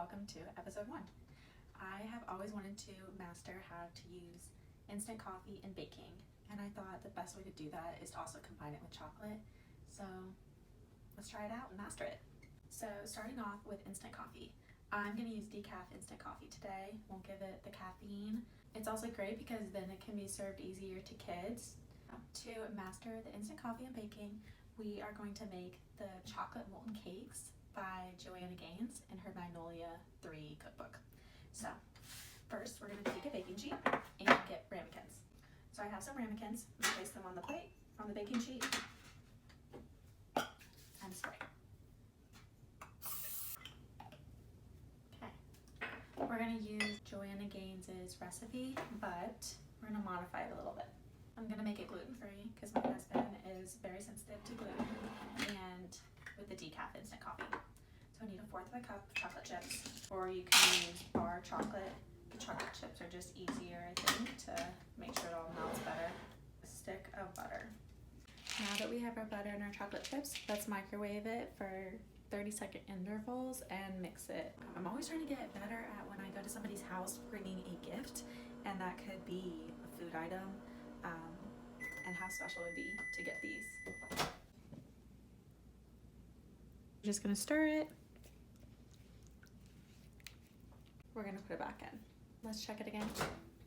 welcome to episode 1. I have always wanted to master how to use instant coffee in baking, and I thought the best way to do that is to also combine it with chocolate. So let's try it out and master it. So starting off with instant coffee. I'm going to use decaf instant coffee today. Won't give it the caffeine. It's also great because then it can be served easier to kids. To master the instant coffee and baking, we are going to make the chocolate molten cakes by Joanna Gaines in her Magnolia 3 cookbook. So first we're going to take a baking sheet and get ramekins. So I have some ramekins. I'm going to place them on the plate, on the baking sheet, and spray. Okay, we're going to use Joanna Gaines's recipe, but we're going to modify it a little bit. I'm going to make it gluten-free because my husband is very sensitive to gluten, and with the decaf instant coffee. So I need 1/4 of a cup of chocolate chips, or you can use bar chocolate. The chocolate chips are just easier, I think, to make sure it all melts better. A stick of butter. Now that we have our butter and our chocolate chips, let's microwave it for 30-second intervals and mix it. I'm always trying to get better at when I go to somebody's house bringing a gift, and that could be a food item, and how special it would be to get these. We're just gonna stir it. We're gonna put it back in. Let's check it again.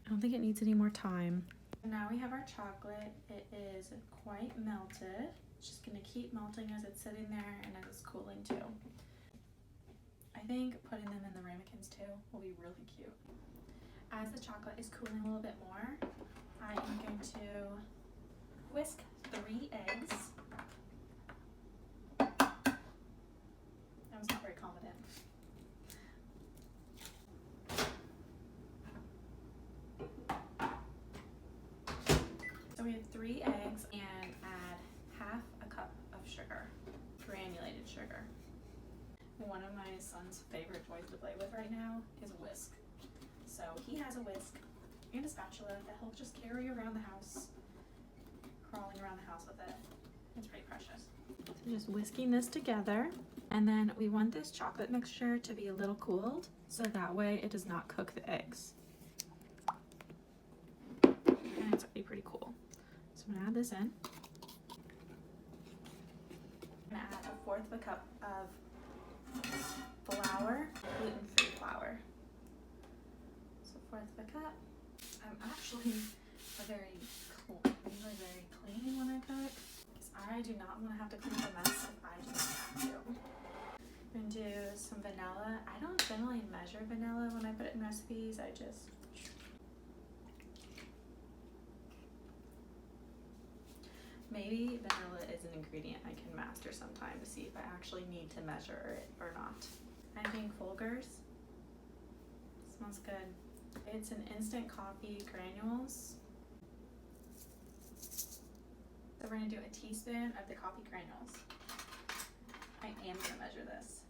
I don't think it needs any more time. Now we have our chocolate. It is quite melted. It's just gonna keep melting as it's sitting there and as it's cooling too. I think putting them in the ramekins too will be really cute. As the chocolate is cooling a little bit more, I am going to whisk 3 eggs. I was not very confident. So we have 3 eggs and add 1/2 cup of sugar, granulated sugar. One of my son's favorite toys to play with right now is a whisk. So he has a whisk and a spatula that he'll just carry around the house, crawling around the house with it. It's pretty precious. So just whisking this together, and then we want this chocolate mixture to be a little cooled, so that way it does not cook the eggs. And it's already pretty cool. So I'm gonna add this in. I'm gonna add 1/4 of a cup of flour, gluten-free flour. So 1/4 of a cup. I'm actually usually very clean when I cook, because I do not want to have to clean up a mess if I just have to. I'm going to do some vanilla. I don't generally measure vanilla when I put it in recipes. I just... Maybe vanilla is an ingredient I can master sometime to see if I actually need to measure it or not. I think Folgers. Smells good. It's an instant coffee granules. So we're going to do a teaspoon of the coffee granules. I am going to measure this.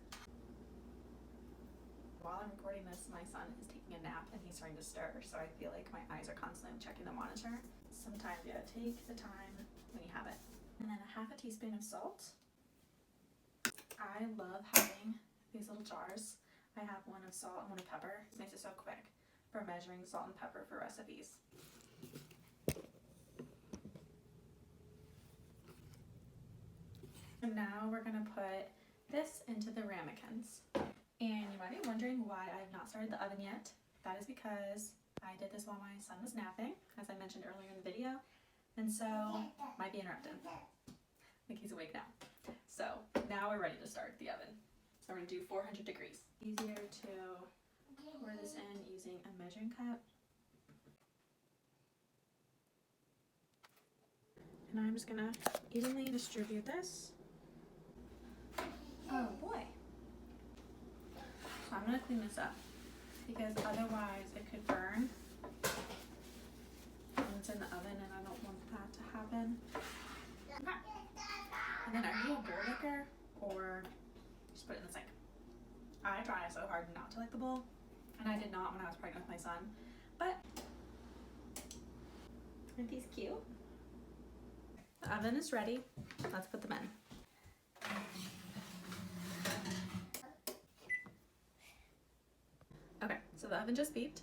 While I'm recording this, my son is taking a nap and he's starting to stir, so I feel like my eyes are constantly checking the monitor. Sometimes you gotta take the time when you have it. And then 1/2 teaspoon of salt. I love having these little jars. I have one of salt and one of pepper. It makes it so quick for measuring salt and pepper for recipes. And now we're going to put this into the ramekins. And you might be wondering why I have not started the oven yet. That is because I did this while my son was napping, as I mentioned earlier in the video. And so, might be interrupted. I think he's awake now. So, now we're ready to start the oven. So we're going to do 400 degrees. Easier to pour this in using a measuring cup. And I'm just going to evenly distribute this. Oh boy. So I'm going to clean this up, because otherwise it could burn when it's in the oven, and I don't want that to happen. Okay. And then are you a bowl licker, or just put it in the sink? I try so hard not to lick the bowl, and I did not when I was pregnant with my son, but aren't these cute? The oven is ready. Let's put them in. the oven just beeped.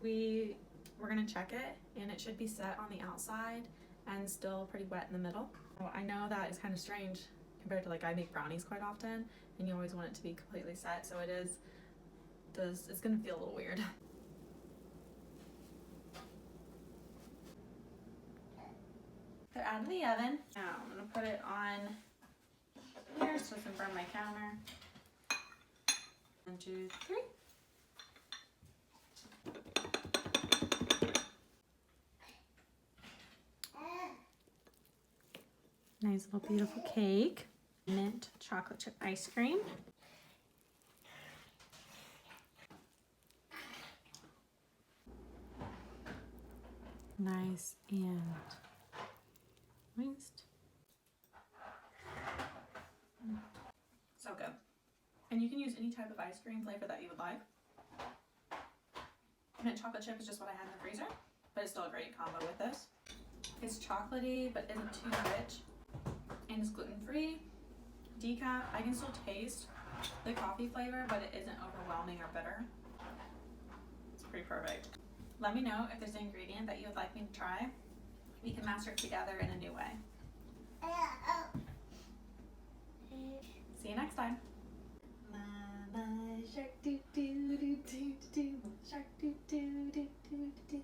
We're gonna check it, and it should be set on the outside and still pretty wet in the middle. So I know that is kind of strange compared to, like, I make brownies quite often, and you always want it to be completely set. So it's gonna feel a little weird. They're out of the oven. Now I'm gonna put it on here so it doesn't burn my counter. 1, 2, 3. Nice little beautiful cake. Mint chocolate chip ice cream. Nice and moist. So good. And you can use any type of ice cream flavor that you would like. Mint chocolate chip is just what I had in the freezer, but it's still a great combo with this. It's chocolatey, but isn't too rich. And it's gluten-free, decaf. I can still taste the coffee flavor, but it isn't overwhelming or bitter. It's pretty perfect. Let me know if there's an ingredient that you would like me to try. We can master it together in a new way. See you next time. Mama shark doo doo doo doo doo, shark doo doo doo doo doo.